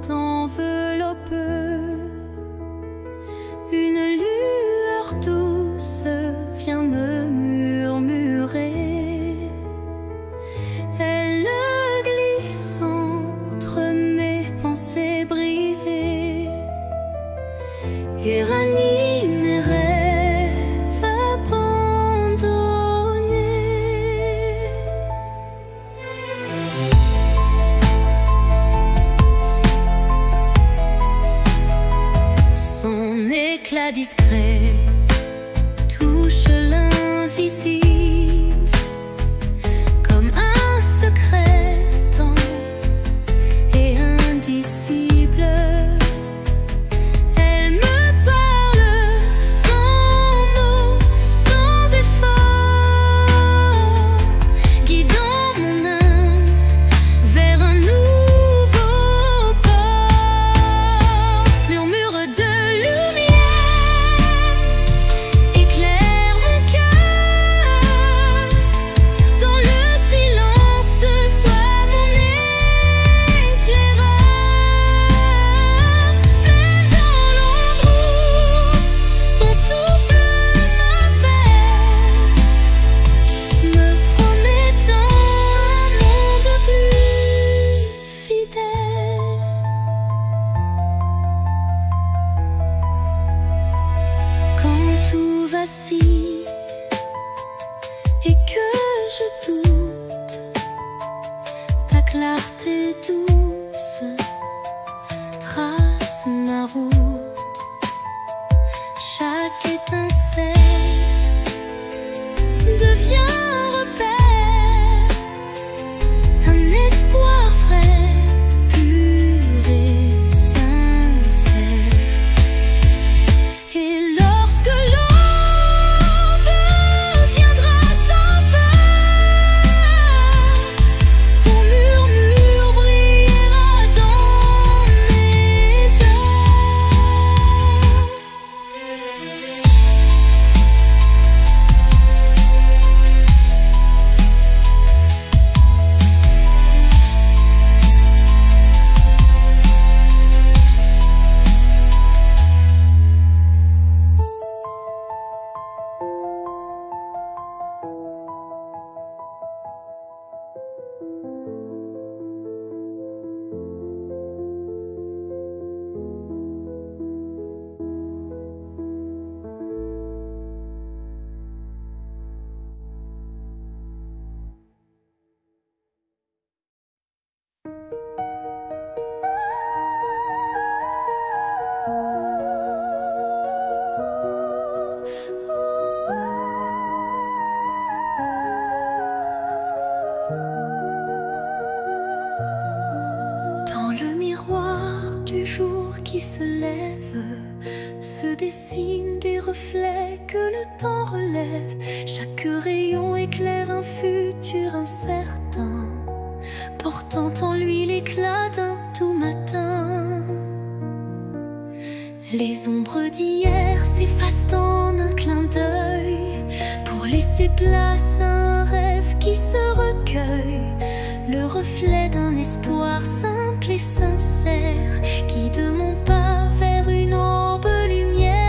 t'enveloppe. Une lueur douce vient me murmurer. Elle glisse entre mes pensées brisées et ranime mes rêves abandonnés. Son éclat discret touche l'invisible comme un secret tendre et indicible. Elle me parle sans mots, sans effort, guidant mon âme vers un nouveau port. Murmure de éclaire mon cœur, dans le silence sois mon éclaireur. Même dans l'ombre où ton souffle m'appelle, me promettant un monde plus fidèle. Quand tout vacille et que je doute, ta clarté douce trace ma route. Chaque étincelle devient un repère, un espoir vrai, pur et sincère. Et lorsque l'aube viendra sans peur, ton murmure brillera dans mes heures. Dans le miroir du jour qui se lève, se dessinent des reflets que le temps relève. Chaque rayon éclaire un futur incertain, portant en lui l'éclat d'un doux matin. Les ombres d'hier s'effacent en un clin d'œil pour laisser place à un rêve qui se recueille. Le reflet d'un espoir simple et sincère guide mon pas vers une aube lumière.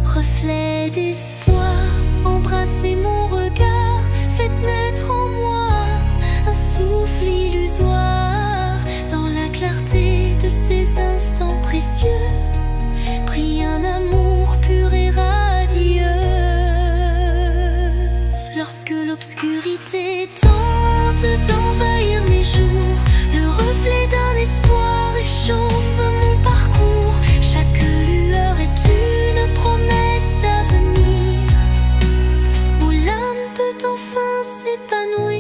Reflet d'espoir, embrassez mon regard, faites naître en moi un souffle illusoire. Dans la clarté de ces instants précieux brille un amour pur et radieux. Lorsque l'obscurité tente d'envahir mes jours, le reflet d'un espoir réchauffe mon parcours. Chaque lueur est une promesse d'avenir, où l'âme peut enfin s'épanouir.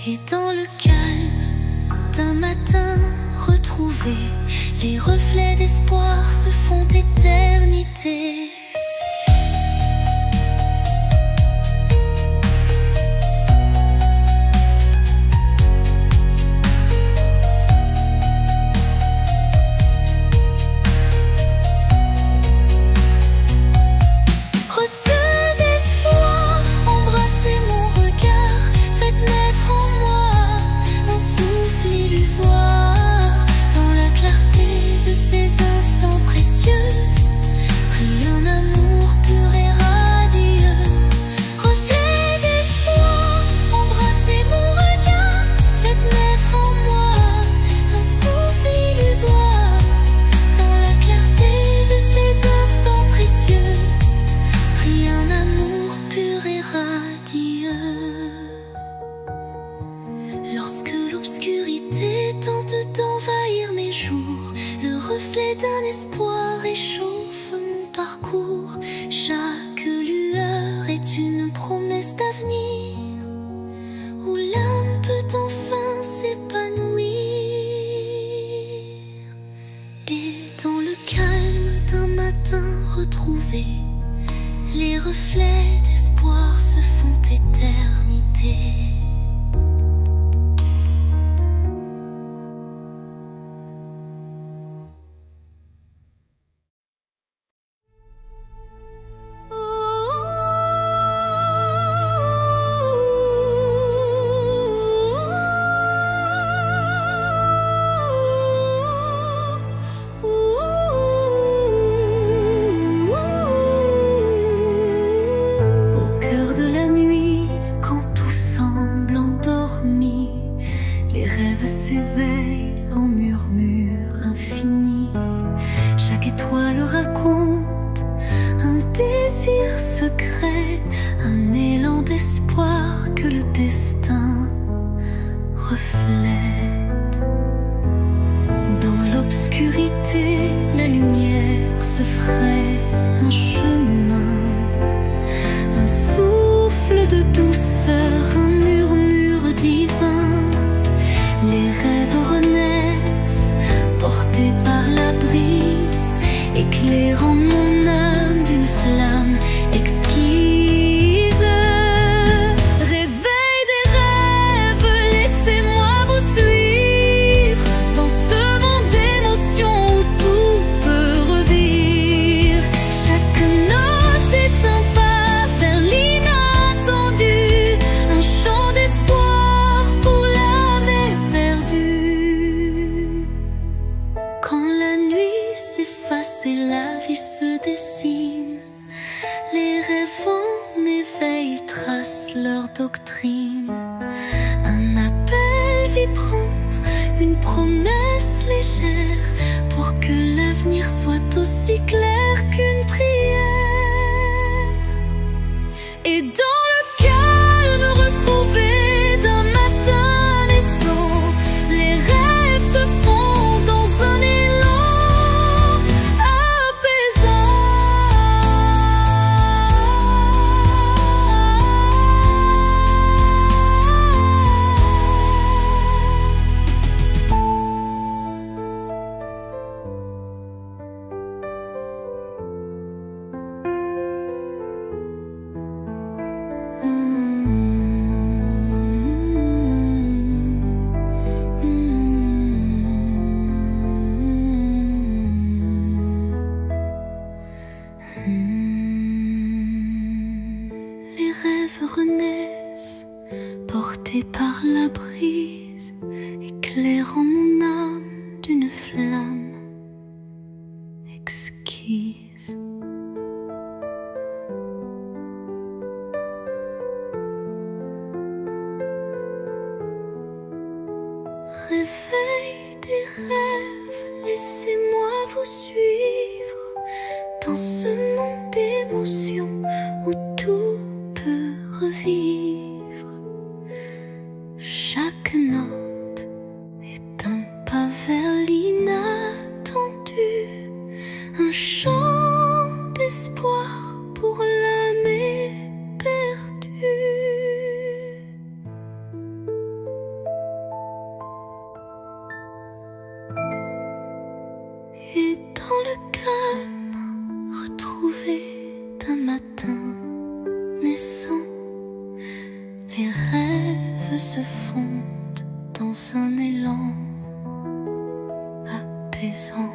Et dans le calme d'un matin retrouvé, les reflets d'espoir se font éternité. Embrassez mon regard, faites naître en moi tente d'envahir mes jours. Le reflet d'un espoir réchauffe mon parcours. Chaque lueur est une promesse d'avenir, où l'âme peut enfin s'épanouir. Et dans le calme d'un matin retrouvé, les reflets d'espoir se font éternité. S'éveille en murmure infini. Chaque étoile raconte un désir secret, un élan d'espoir que le destin reflète. Dans l'obscurité, la lumière se ferait un chemin, un souffle de douceur, un murmure divin. Les rêves renaissent, portés par la brise, éclairant mon âme d'une flamme exquise. Réveil des rêves, laissez-moi vous suivre dans ce monde d'émotions où tout peut revivre. Chaque note est un pas vers l'inattendu, un chant d'espoir pour l'âme éperdue. Quand la nuit s'efface et la vie se dessine, les rêves en éveil tracent leur doctrine. Un appel vibrante, une promesse légère, pour que l'avenir soit aussi clair qu'une prière. Et dans le calme retrouvé d'un matin naissant, les rêves se font dans un élan apaisant. Les rêves renaissent, portés par la brise, éclairant mon âme d'une flamme exquise. Réveil des rêves, laissez-moi vous suivre dans ce monde d'émotions où tout peut revivre. Chaque note est un pas vers l'inattendu, un chant d'espoir pour l'âme éperdue. Et dans le calme retrouvé d'un matin naissant, les rêves se fondent dans un élan apaisant.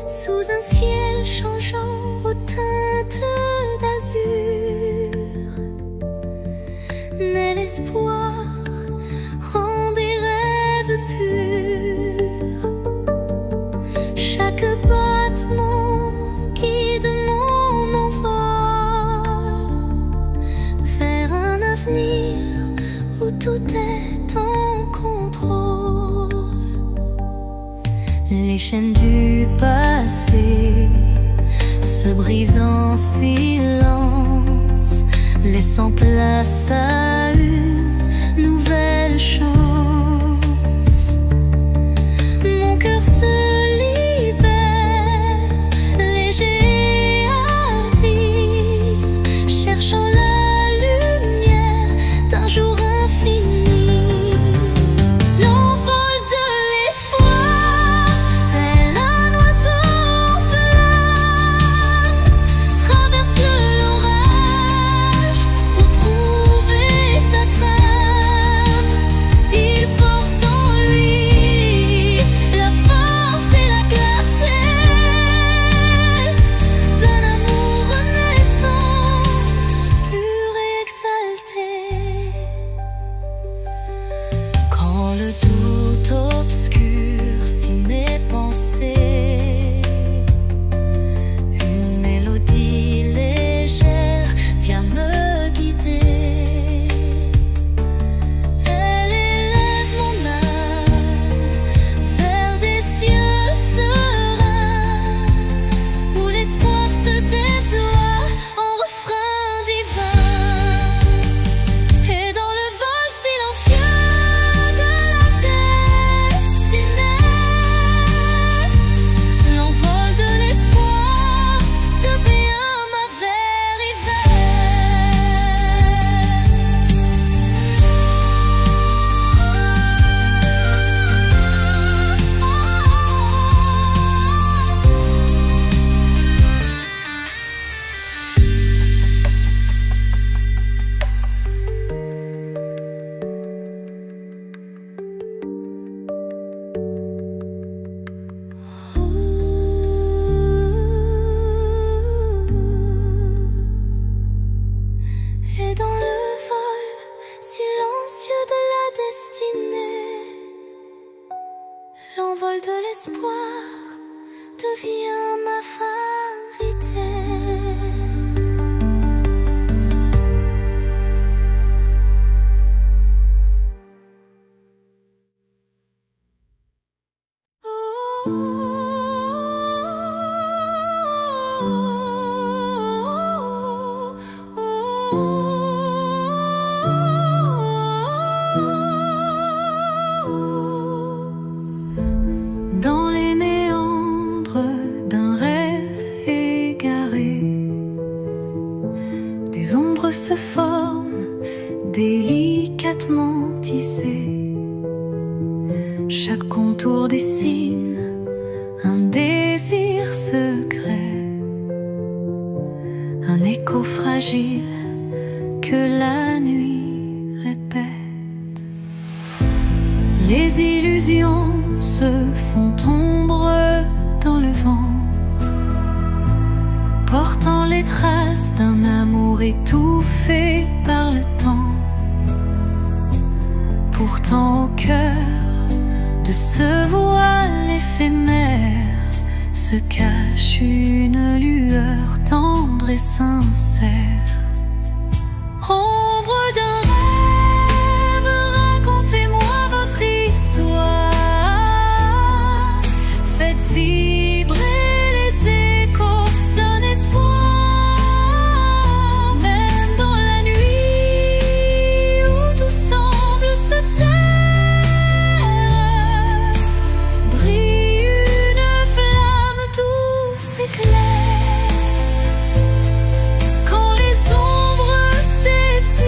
Sous un ciel changeant aux teintes d'azur, naît l'espoir en des rêves purs. Chaque battement guide mon silence, laissant place à une nouvelle chance. Mon cœur se libère, léger et hardi, cherchant la lumière d'un jour infini. L'envol de l'espoir, tel un oiseau en flamme, traverse l'orage pour trouver sa trame. Il porte en lui la force et la clarté d'un amour renaissant, pur et exalté. Quand le doute obscurcit mes pensées, une mélodie légère vient me guider. Elle élève mon âme vers des cieux sereins, où l'espoir se déploie en refrain divin. Et dans le vol silencieux de la destinée, l'envol de l'espoir devient ma vérité. Et dans le vol silencieux de la destinée, l'envol de l'espoir devient ma vérité. Dans les méandres d'un rêve égaré, des ombres se forment délicatement tissées. Chaque contour dessine un désir secret, un écho fragile que la nuit répète. Les illusions se font ombre dans le vent, portant les traces d'un amour étouffé par le temps. Pourtant au cœur de ce voile éphémère se cache une lueur tendre et sincère. Ombre d'un rêve, racontez-moi votre histoire. Faites vibrer les échos d'un espoir. Même dans la nuit où tout semble se taire, brille une flamme douce et claire. Quand les ombres s'éteignent,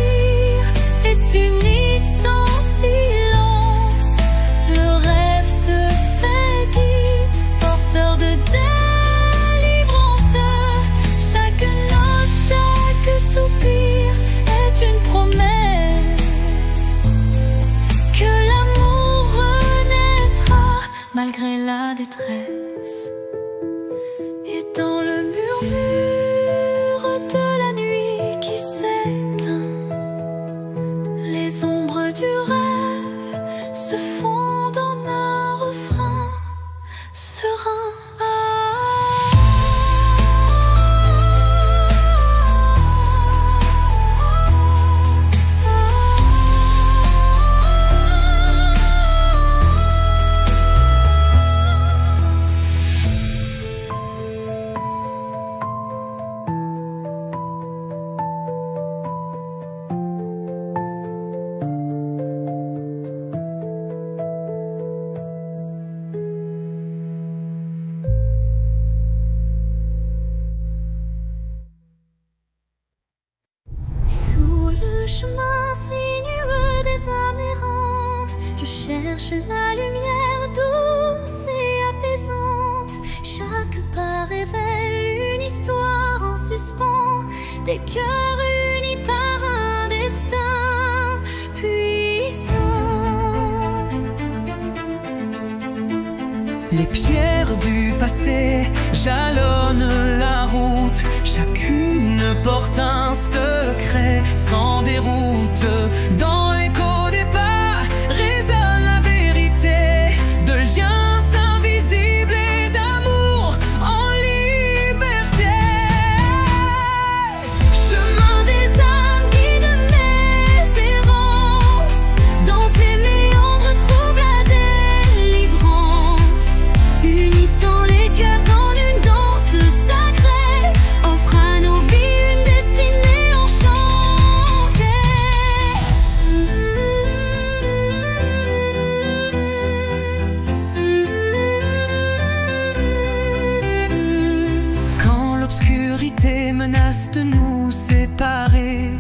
des cœurs unis par un destin puissant. Les pierres du passé jalonnent la route, chacune porte un secret sans déroute. Dans l'écho des pas résonne la vérité de liens invisibles et d'amour en liberté. Chemin des âmes, guide mes errances, dans tes méandres trouve la délivrance, unissant les cœurs en une danse sacrée, offre à nos vies une destinée enchantée. Quand l'obscurité menace de nous séparer,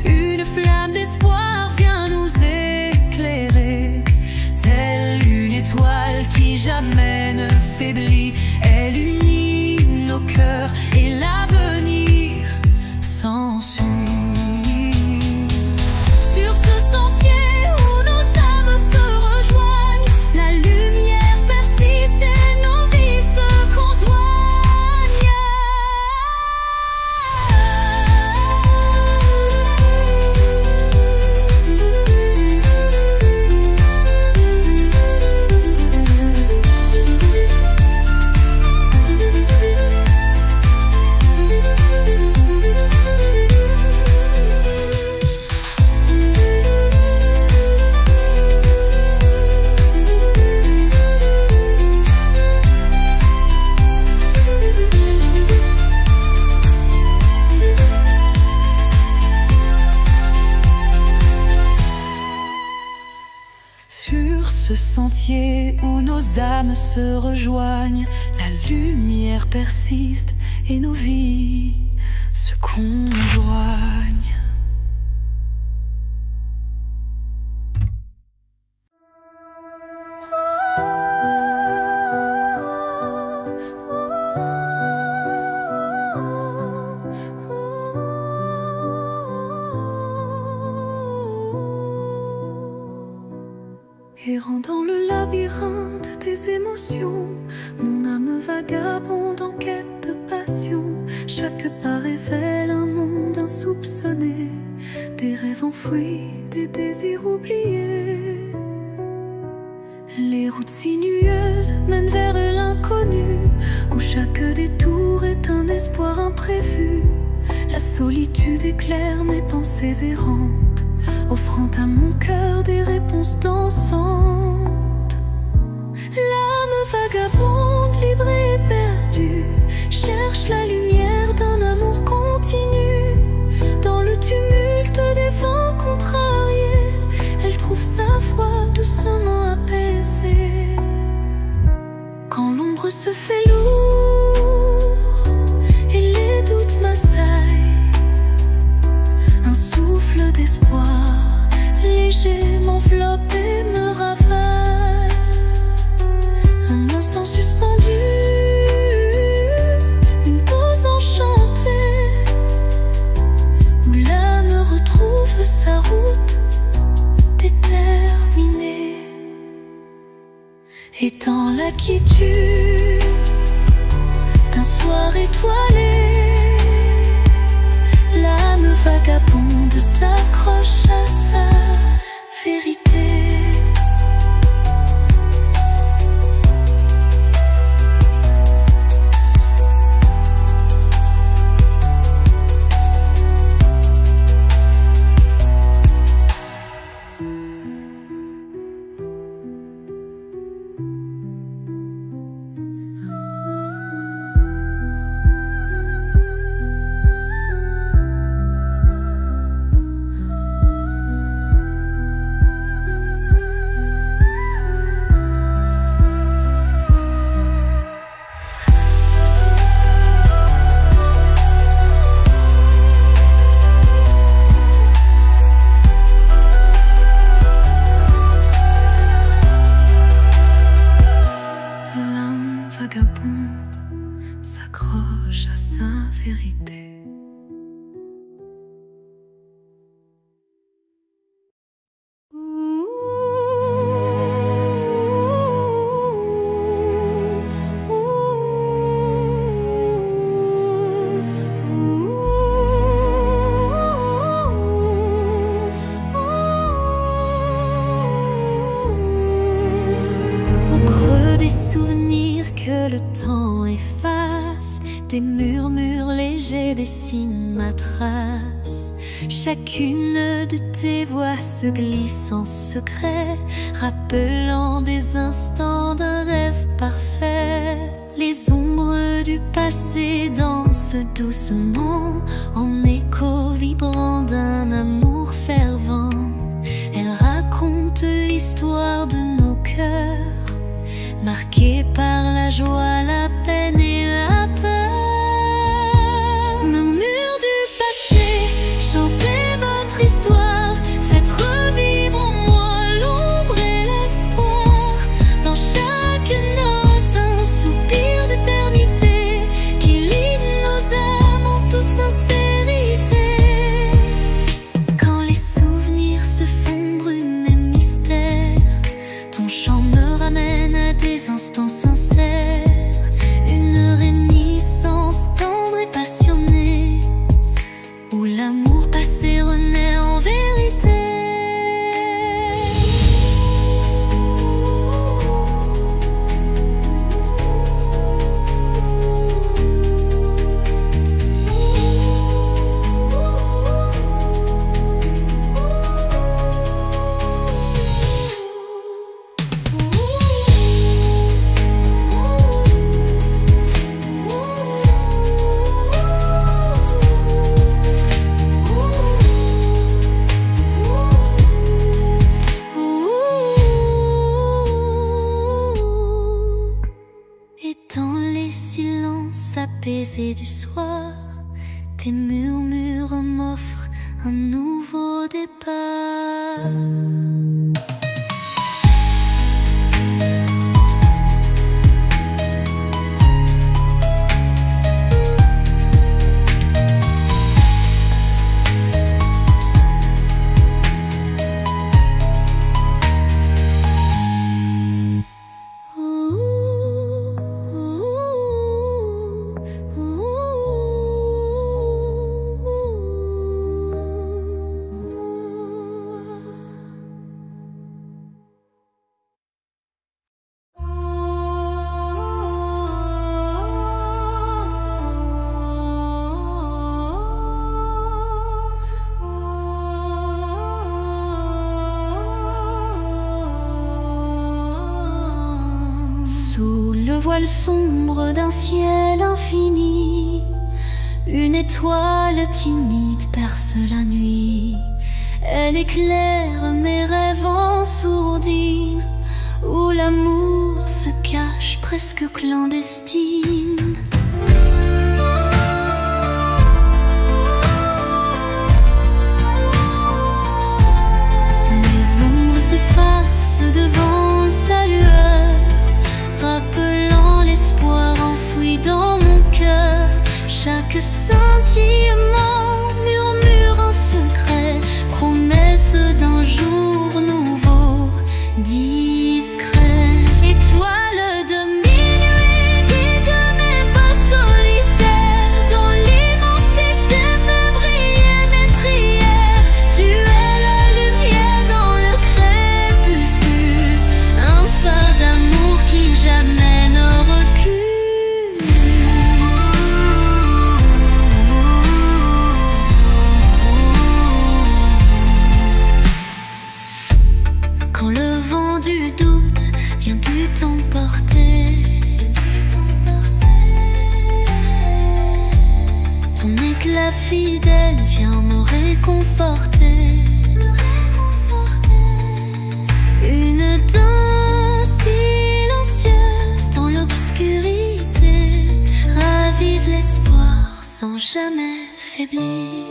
Une flamme d'espoir vient nous éclairer, telle une étoile qui jamais ne faiblit. Elle unit nos cœurs et l'avenir s'ensuit. sur ce sentier où nos âmes se rejoignent, la lumière persiste et nos vies se conjoignent. Sur ce sentier où nos âmes se rejoignent, la lumière persiste et nos vies se conjoignent. Errant dans le labyrinthe des émotions, mon âme vagabonde en quête de passion. Chaque pas révèle un monde insoupçonné, des rêves enfouis, des désirs oubliés. Les routes sinueuses mènent vers l'inconnu, où chaque détour est un espoir imprévu. La solitude éclaire mes pensées errantes, offrant à mon cœur des réponses dansantes. L'âme vagabonde, libre et perdue, cherche la lumière d'un amour continu. Dans le tumulte des vents contrariés, elle trouve sa voix doucement apaisée. Quand l'ombre se fait lourde et les doutes m'assaillent, un souffle d'espoir léger m'enveloppe et me ravale. Un instant suspendu, une pause enchantée, où l'âme retrouve sa route déterminée. Et dans la quiétude d'un soir étoilé, l'âme vagabonde s'accroche à sa vérité. vagabonde s'accroche à sa vérité. Des murmures légers dessinent ma trace. Chacune de tes voix se glisse en secret, rappelant des instants d'un rêve parfait. Les ombres du passé dansent doucement, en écho vibrant d'un amour fervent. Elles racontent l'histoire de nos cœurs, marqués par la joie, la peine et la peur. Murmures du passé, chantez votre histoire, faites revivre en moi l'ombre et l'espoir. Dans chaque note, un soupir d'éternité qui lie nos âmes en toute sincérité. Quand les souvenirs se font brume et mystère, ton chant me ramène à des instants sincères. Une réminiscence tendre et passionnée, où l'amour passé renaît en vérité. Et dans les silences apaisés du soir, tes murmures m'offrent un nouveau départ. Sous le voile sombre d'un ciel infini, une étoile timide perce la nuit. Elle éclaire mes rêves en sourdine, où l'amour se cache presque clandestine. Les ombres s'effacent devant sa lueur, rappelant l'espoir enfoui dans mon cœur. Chaque scintillement murmure un secret, promesse d'un jour nouveau, discret. Étoile de minuit, guide mes pas solitaires, dans l'immensité fais briller mes prières. Tu es la lumière dans le crépuscule, un phare d'amour qui jamais ne recule. Quand le vent du doute vient du t'emporter, ton éclat fidèle vient me réconforter. Une danse silencieuse dans l'obscurité ravive l'espoir sans jamais faiblir.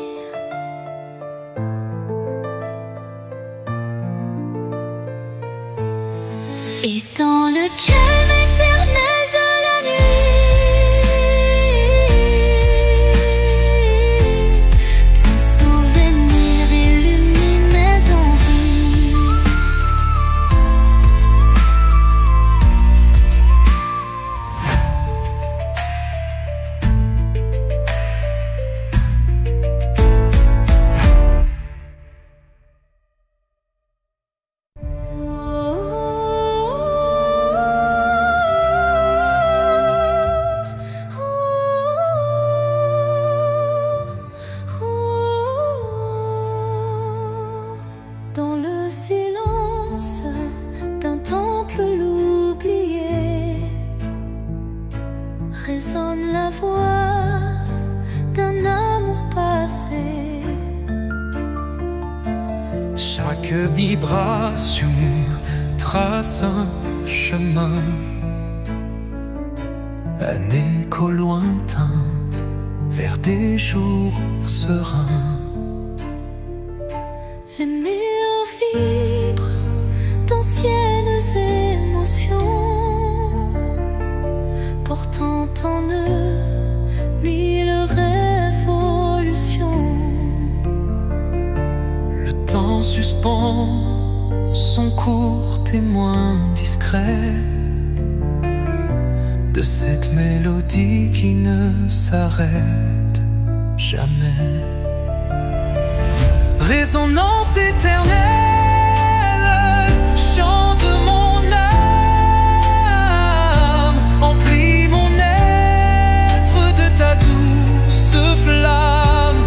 Et dans le calme éternel de la nuit, ton souvenir illumine mes envies. de vibrations trace un chemin, un écho lointain vers des jours sereins. Les murs vibrent d'anciennes émotions, portant en eux mille révolutions. Le temps suspend son court témoin discret de cette mélodie qui ne s'arrête jamais. Résonance éternelle, chant de mon âme, emplis mon être de ta douce flamme.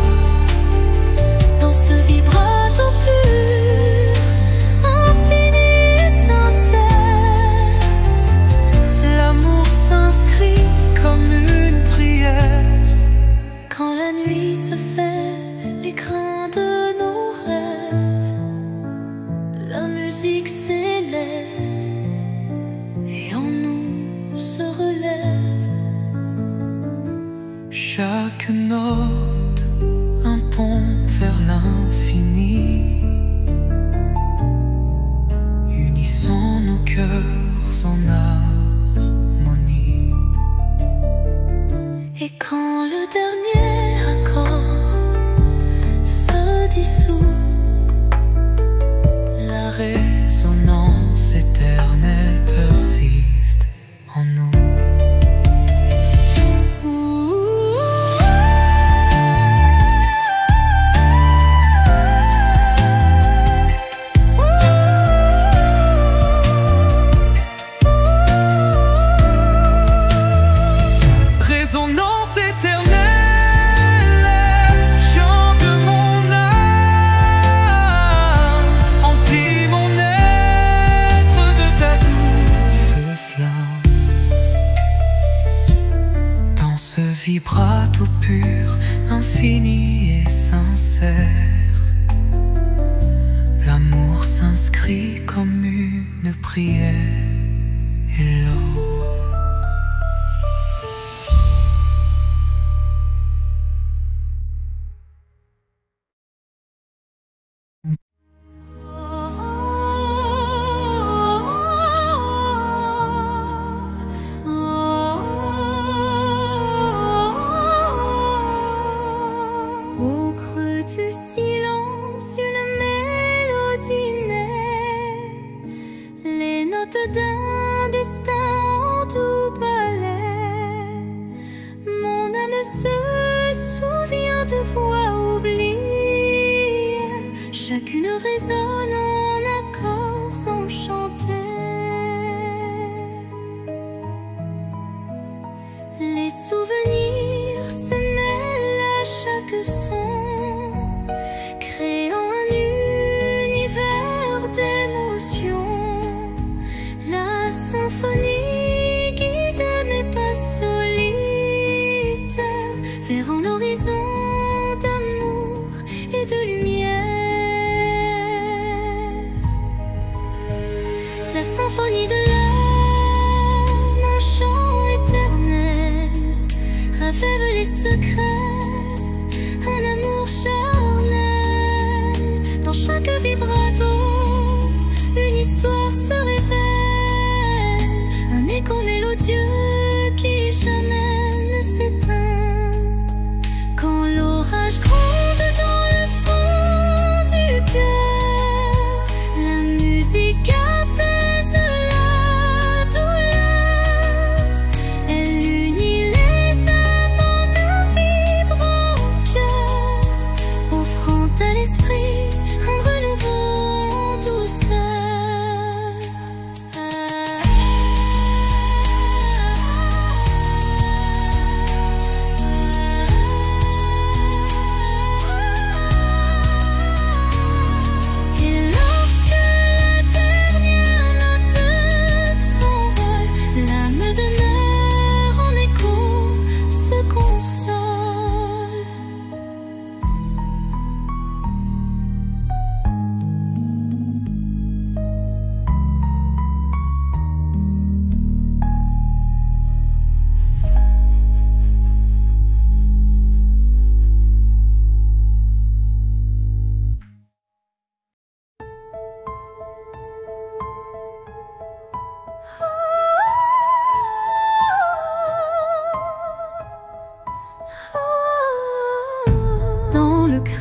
Dans ce vibrato pur, infini et sincère, l'amour s'inscrit comme une prière. quand la nuit se fait l'écrin de nos rêves, la musique s'élève et en nous se relève. Chaque note un pont vers l'infini, unissons nos cœurs en harmonie. Et quand le dernier accord se dissout, La résonance éternelle persiste en nous. Résonance éternelle, chant de mon âme, emplis mon être de ta douce flamme. Dans ce vibrato pur, infini et sincère, l'amour s'inscrit comme une prière. Et l'or au creux du silence, une mélodie naît, les notes d'un destin en doux ballet. Mon âme se souvient de voix oubliées, chacune résonne en accords enchantés. Les souvenirs se mêlent à chaque son, créant un univers d'émotions. La symphonie guide mes pas solitaires vers un horizon d'amour et de lumière. La symphonie de l'âme, un chant éternel, révèle les secrets, un amour charnel. Dans chaque vibrato, une histoire se révèle, un écho mélodieux qui jamais ne s'éteint. Quand l'orage gronde dans le fond du cœur, la musique apaise la douleur. Elle unit les âmes en un vibrant cœur, offrant à l'esprit un renouveau en douceur.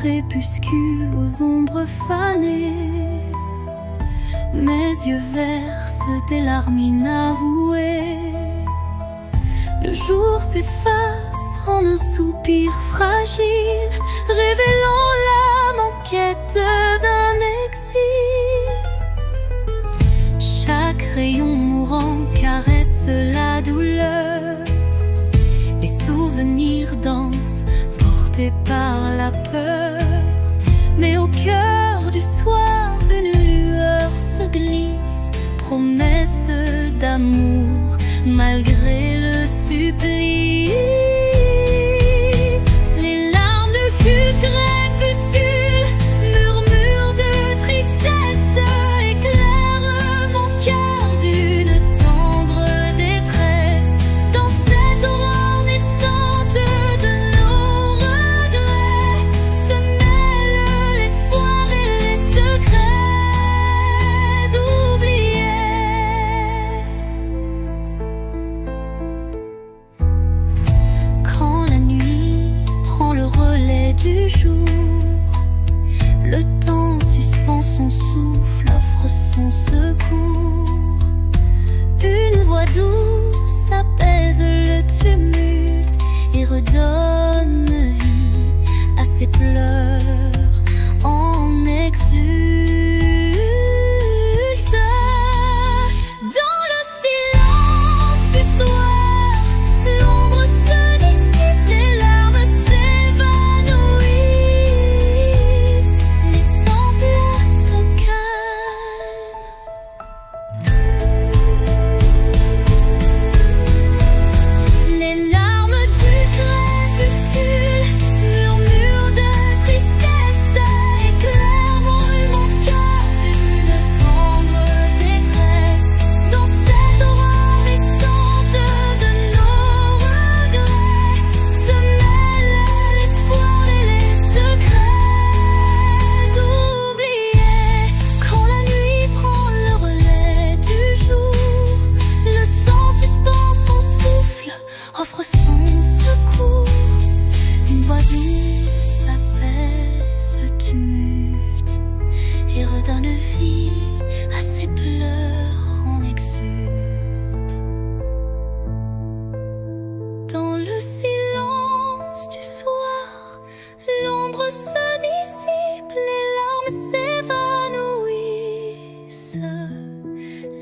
crépuscule aux ombres fanées. Mes yeux versent des larmes inavouées. Le jour s'efface en un soupir fragile, révélant l'âme en quête d'un exil. Chaque rayon mourant caresse la douleur. Les souvenirs dansent, portés par la peur. Mais au cœur du soir, une lueur se glisse, promesse d'amour malgré le supplice. Les larmes de crépuscule, murmures de tristesse, éclairent mon cœur d'une tendre détresse. Dans cette aurore naissante de nos regrets se mêlent l'espoir et les secrets oubliés. Quand la nuit prend le relais du jour, le temps suspend son souffle, offre son secours. Une voix douce apaise le tumulte et redonne vie à ses pleurs en exulte. Dans le silence du soir, l'ombre se dissipe, les larmes s'évanouissent, laissant place au calme. Les larmes du crépuscule, murmures de tristesse, éclairent mon cœur d'une tendre détresse. Dans cette aurore naissante de nos regrets se mêlent l'espoir et les secrets oubliés. Quand la nuit prend le relais du jour, le temps suspend son souffle, offre son secours. Une voix douce apaise le tumulte et redonne vie à ses pleurs en exulte. Dans le silence du soir, l'ombre se dissipe, les larmes s'évanouissent,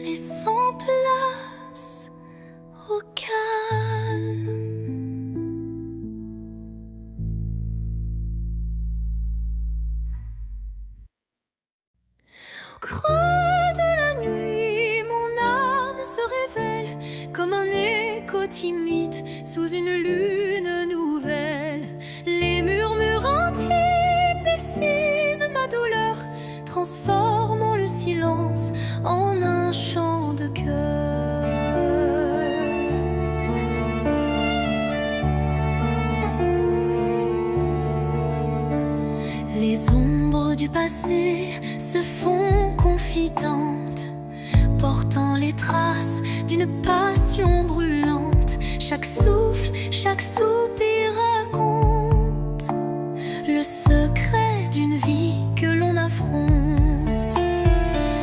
laissant place au calme. Au creux de la nuit, mon âme se révèle comme un écho timide sous une lune nouvelle. Les murmures intimes dessinent ma douleur, transformant le silence en un chant de cœur. Les ombres du passé se font confidentes, portant les traces d'une passion brûlante. Chaque souffle, chaque soupir raconte le secret d'une vie que l'on affronte.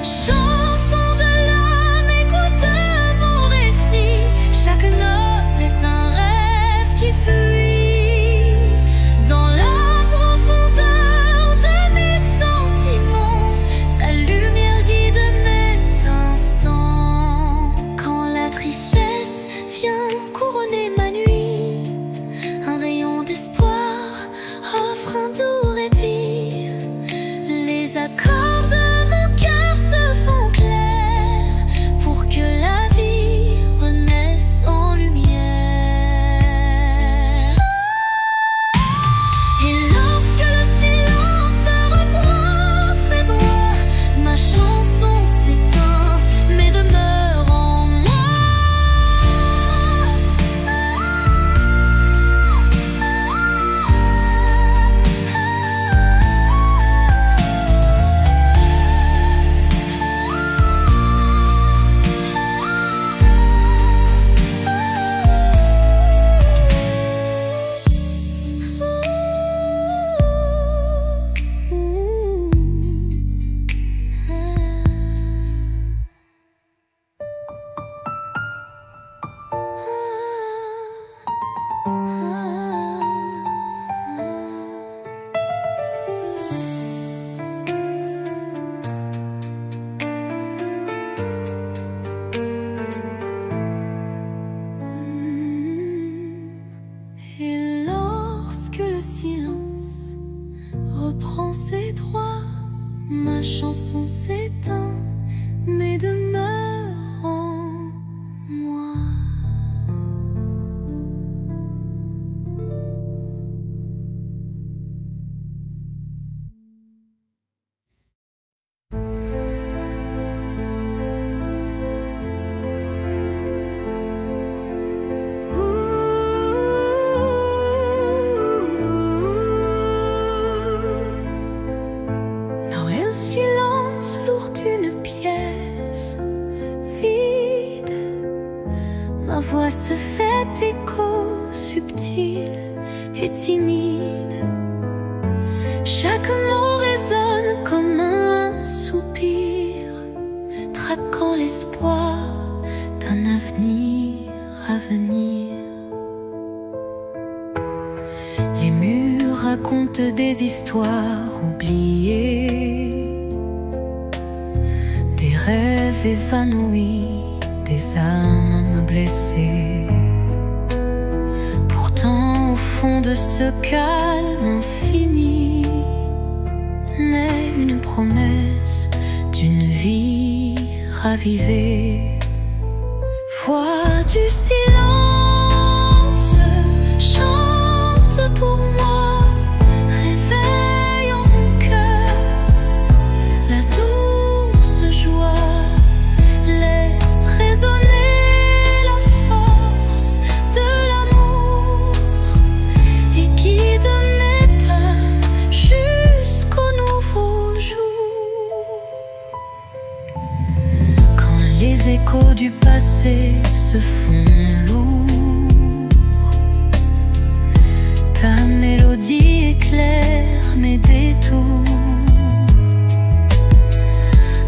Chanson de l'âme, écoute mon récit. Chaque note est un rêve qui fuit dans la profondeur de mes sentiments. Ta lumière guide mes instants. Quand la tristesse vient couronner ma nuit, un le silence reprend ses droits, ma chanson s'éteint, mais demeure en moi. Silence lourd d'une pièce vide, ma voix se fait écho subtil et timide. Chaque mot résonne comme un soupir, traquant l'espoir d'un avenir à venir. Les murs racontent des histoires oubliées, des rêves évanouis, des âmes blessées. Pourtant, au fond de ce calme infini, naît une promesse d'une vie ravivée. Voix du silence, chante pour moi, réveille en mon cœur la douce joie, laisse résonner la force de l'amour et guide mes pas jusqu'au nouveau jour. Quand les échos du passé se font lourds, ta mélodie éclaire mes détours.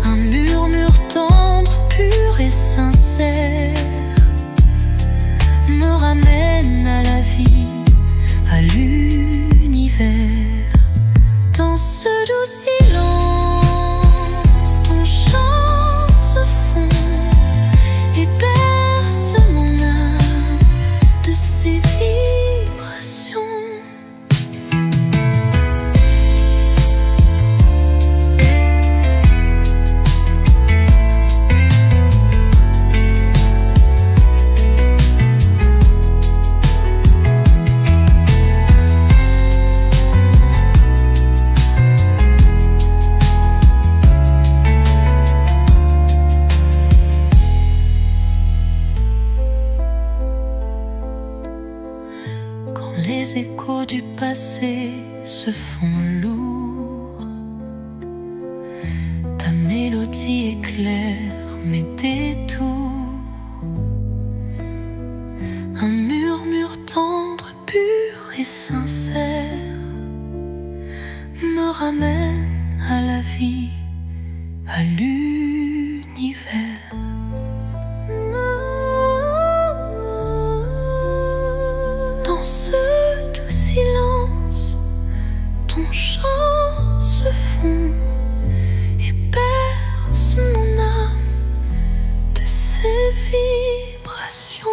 Un murmure tendre, pur et sincère me ramène à la vie, à l'univers. Dans ce doux silence, ton chant se fond et berce mon âme de ses vibrations. Quand les échos du passé se font lourds, ta mélodie éclaire mes détours. Un murmure tendre, pur et sincère me ramène à la vie, à l'univers. Dans ce doux silence, ton chant se fond et berce mon âme de ses vibrations.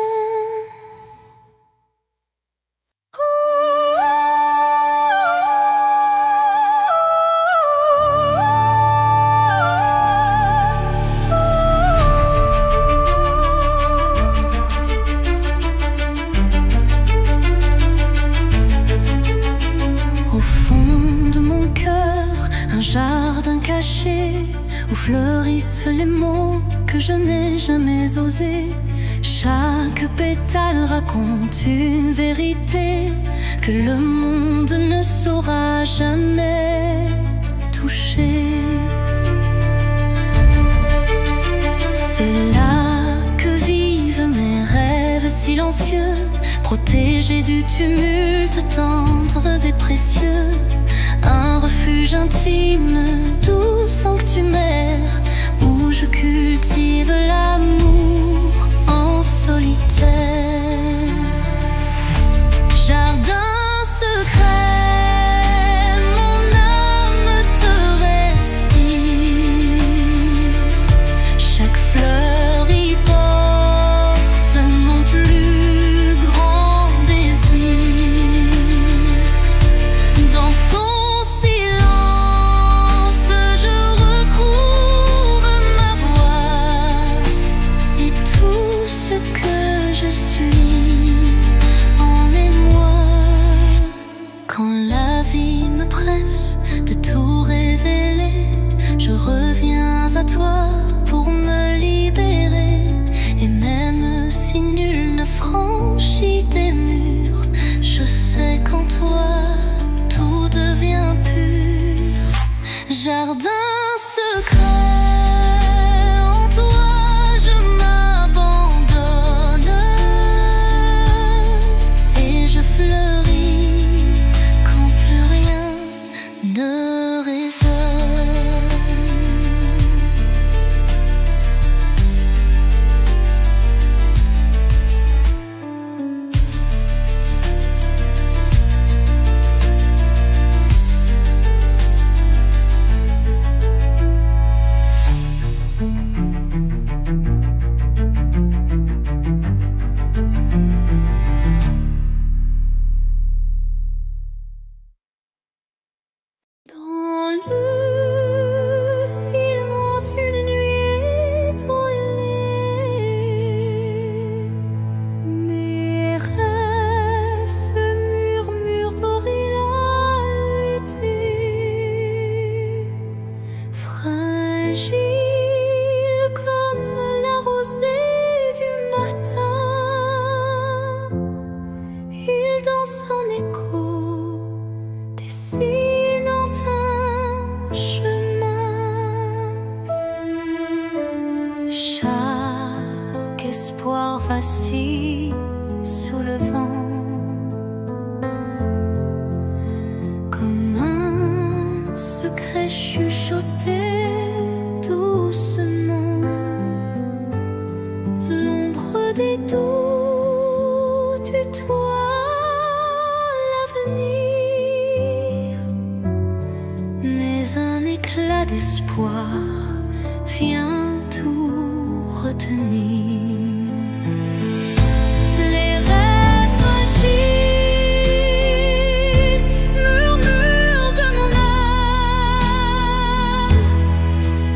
Au fond de mon cœur, un jardin caché où fleurissent les mots que je n'ai jamais osés. Chaque pétale raconte une vérité que le monde ne saura jamais toucher. C'est là que vivent mes rêves silencieux, protégés du tumulte, tendres et précieux. Un refuge intime, doux sanctuaire, où je cultive l'amour en solitaire. Jardin secret, mon âme te respire. Chaque fleur y porte mon plus grand désir. toi pour me libérer. Et même si nul ne franchit tes murs, je sais qu'en toi tout devient pur. Jardin secret, en toi je m'abandonne et je fleuris quand plus rien ne résonne. Dans le silence, une nuit étoilée, mes rêves se murmurent d'originalité. Fragile comme la rosée du matin, il danse en écho, dessinant un chemin. Chaque espoir vacille sous le vent, comme un secret chuchoté doucement. L'ombre des doutes tutoie l'avenir, mais un éclat d'espoir vient tout retenir. Les rêves fragiles murmurent de mon âme,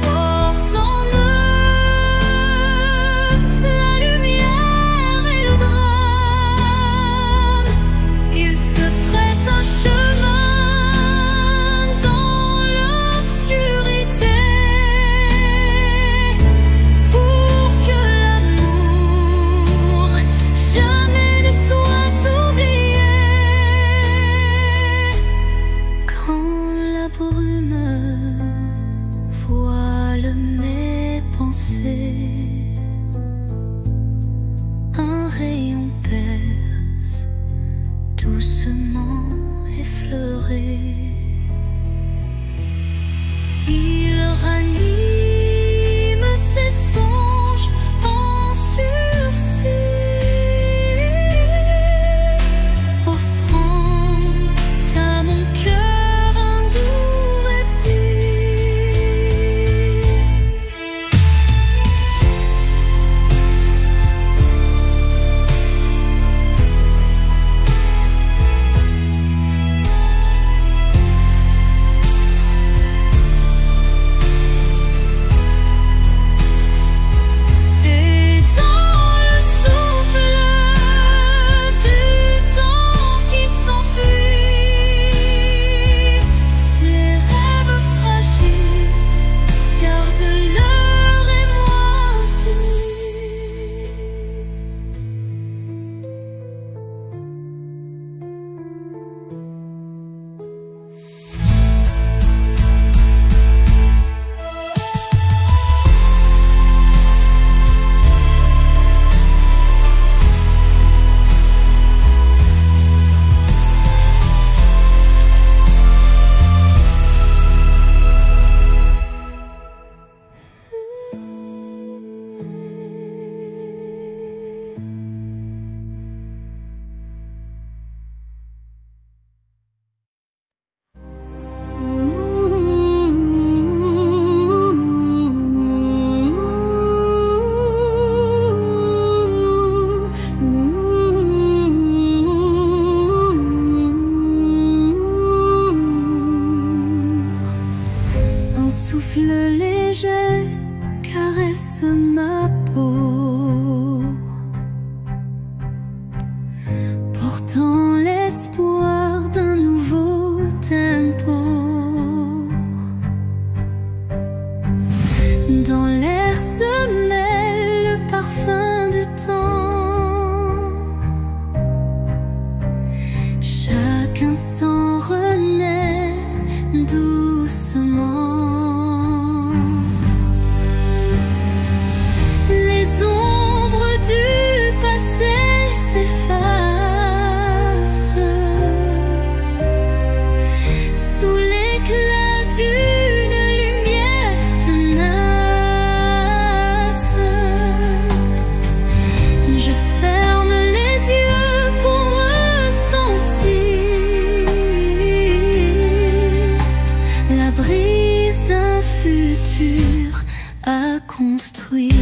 portent en eux la lumière et le drame. Ils se frayent un chemin dans l'obscurité pour que construire.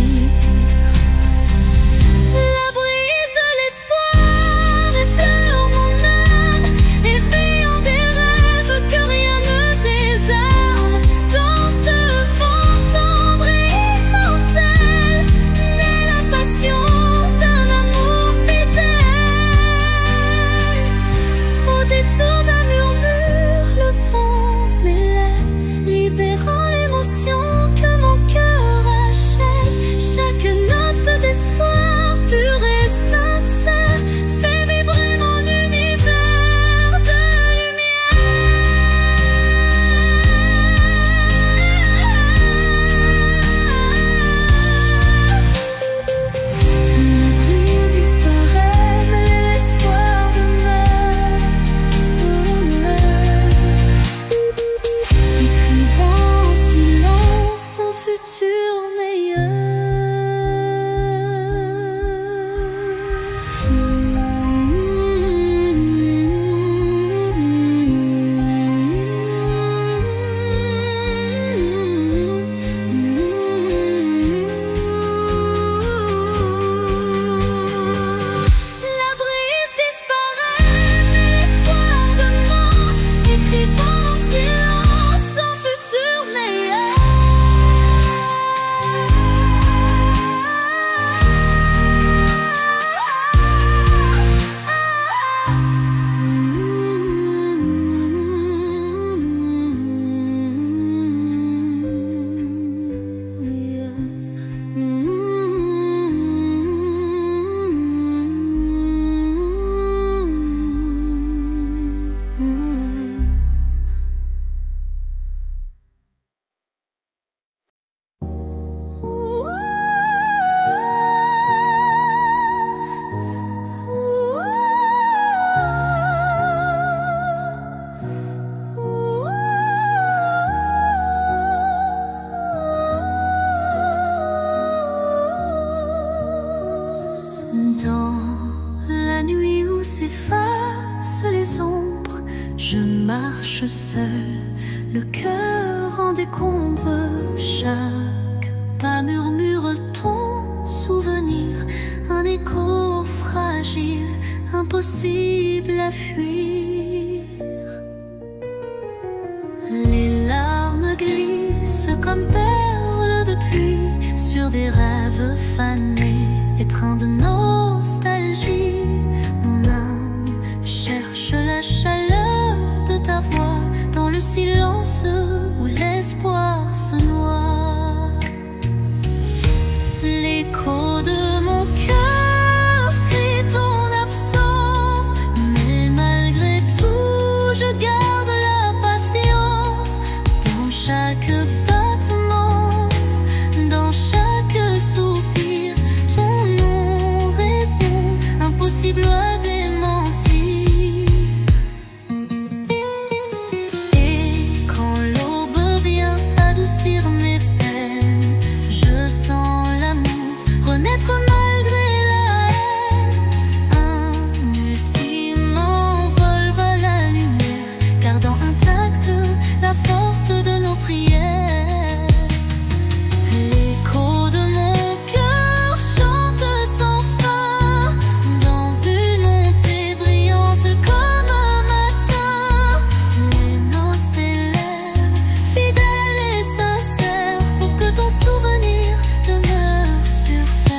La brise de l'espoir effleure mon âme, éveillant des rêves que rien ne désarme. Dans ce vent tendre et immortel naît la passion d'un amour fidèle. Au détour d'un murmure, le front m'élève, libérant l'émotion que mon cœur achève. Chaque note d'espoir pur et sincère fait vibrer mon univers de lumière. La pluie disparaît, mais l'espoir demeure. Écrivant en silence un futur La brise disparaît, mais l'espoir demeure, écrivant en silence un futur meilleur. Dans la nuit où s'effacent les ombres, je marche seul, le cœur en décombre. Chaque pas murmure ton souvenir, un écho fragile, impossible à fuir. Les larmes glissent comme perles de pluie sur des rêves fanés, étreints de nostalgie. Mon âme cherche la chaleur de ta voix dans le silence où l'espoir se noie. L'écho de mon cœur crie ton absence, mais malgré tout je garde la patience. Dans chaque battement, dans chaque soupir, ton nom résonne, impossible à démentir. Et quand l'aube vient adoucir mes peines, je sens l'amour renaître malgré la haine. Un ultime envol va la lumière, gardant intacte la force de nos prières. L'écho de mon cœur chante sans fin, dans une montée brillante comme un matin. Les notes s'élèvent, fidèles et sincères, pour que ton souvenir demeure sur terre.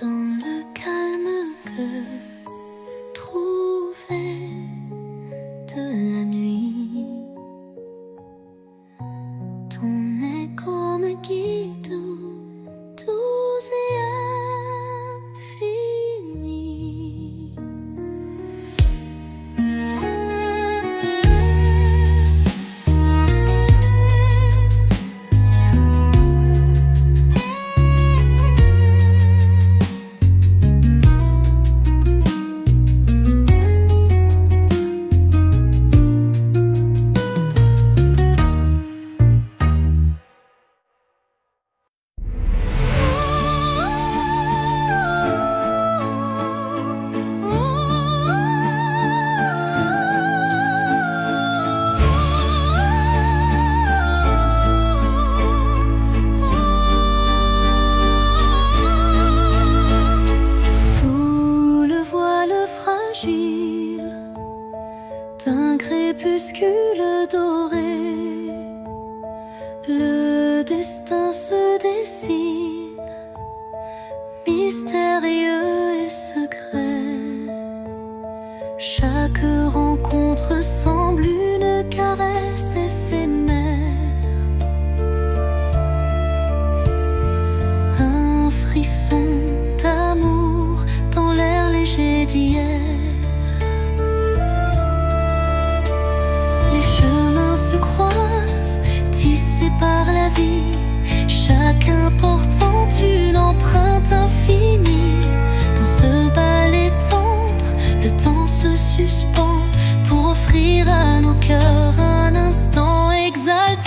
Dans le calme que trouvait de la nuit, ton écho me guide doux et infini. crépuscule doré, le destin se dessine, mystérieux et secret. Chaque rencontre semble une caresse éphémère, un frisson d'amour dans l'air léger d'hier. Par la vie, chacun portant une empreinte infinie. Dans ce ballet tendre, le temps se suspend pour offrir à nos cœurs un instant exaltant.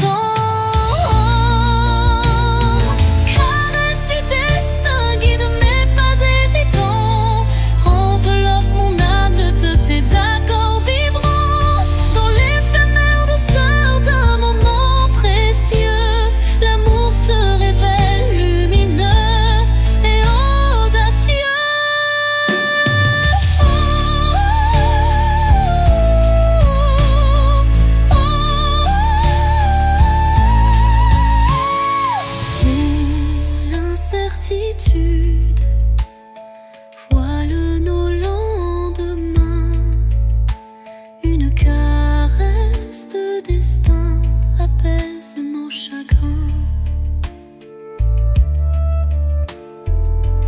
Voile nos lendemains, une caresse de destin apaise nos chagrins.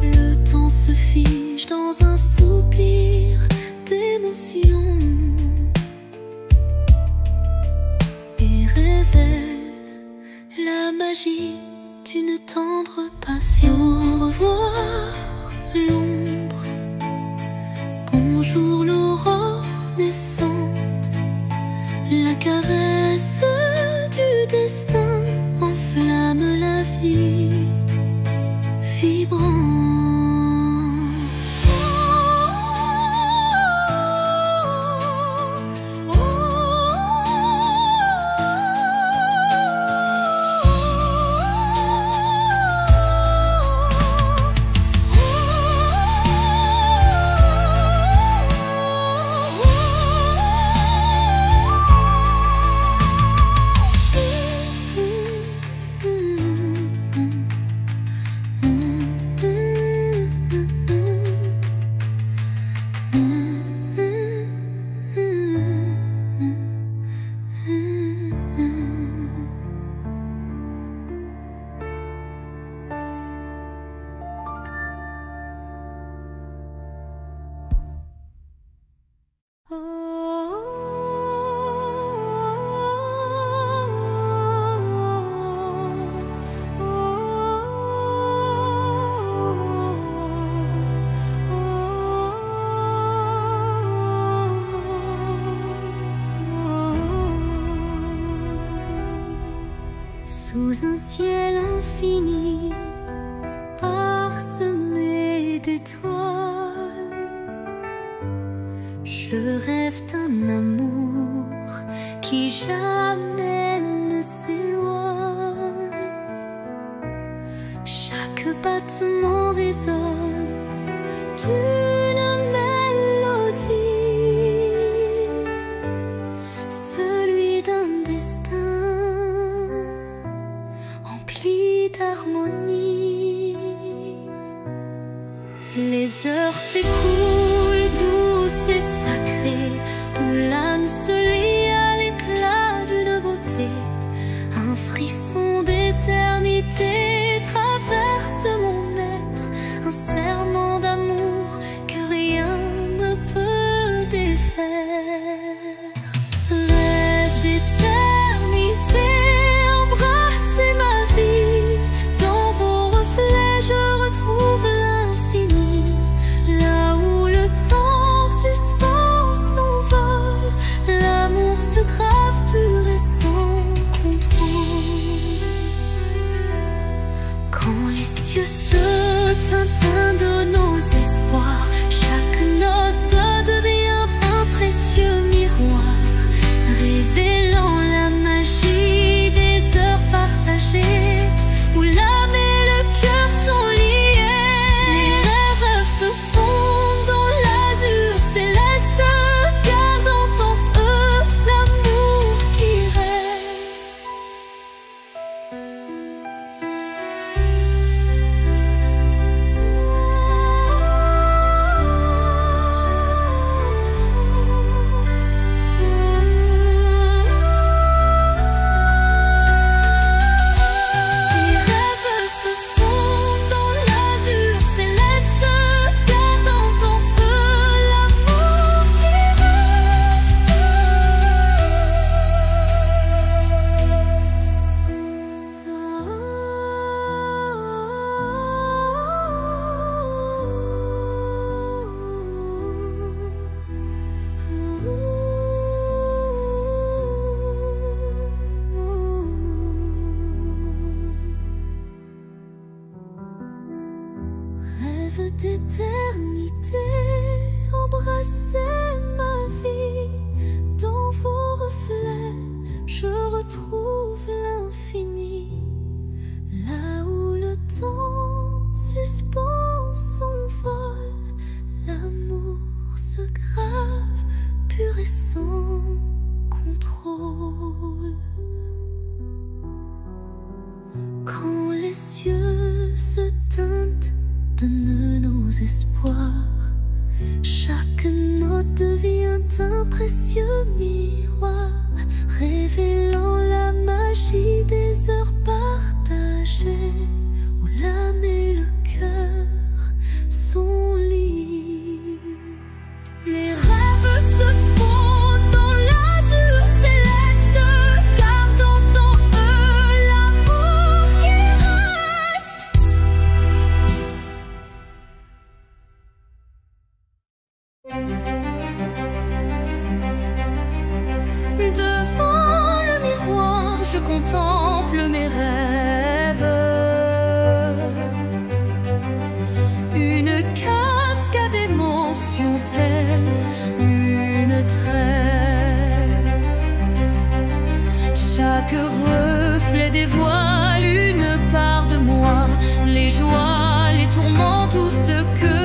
Le temps se fige dans un soupir d'émotion et révèle la magie d'une tendre passion. Au revoir l'ombre, bonjour l'aurore naissante. La caresse du destin enflamme la vie vibrante. Sous un ciel infini, parsemé d'étoiles, je rêve d'un amour qui jamais ne s'éloigne. Chaque battement résonne d'une mélodie, celui d'un destin d'harmonie. Les heures s'écoulent douces et sacrées, où l'âme se lie à l'éclat du précieux miroir révélant la magie des heures partagées, où l'âme et le cœur sont liés. Les rêves se font dans l'azur céleste, gardant en eux l'amour qui reste. Devant le miroir, je contemple mes rêves. Une cascade d'émotions telle une trêve. Chaque reflet dévoile une part de moi, les joies, les tourments, tout ce que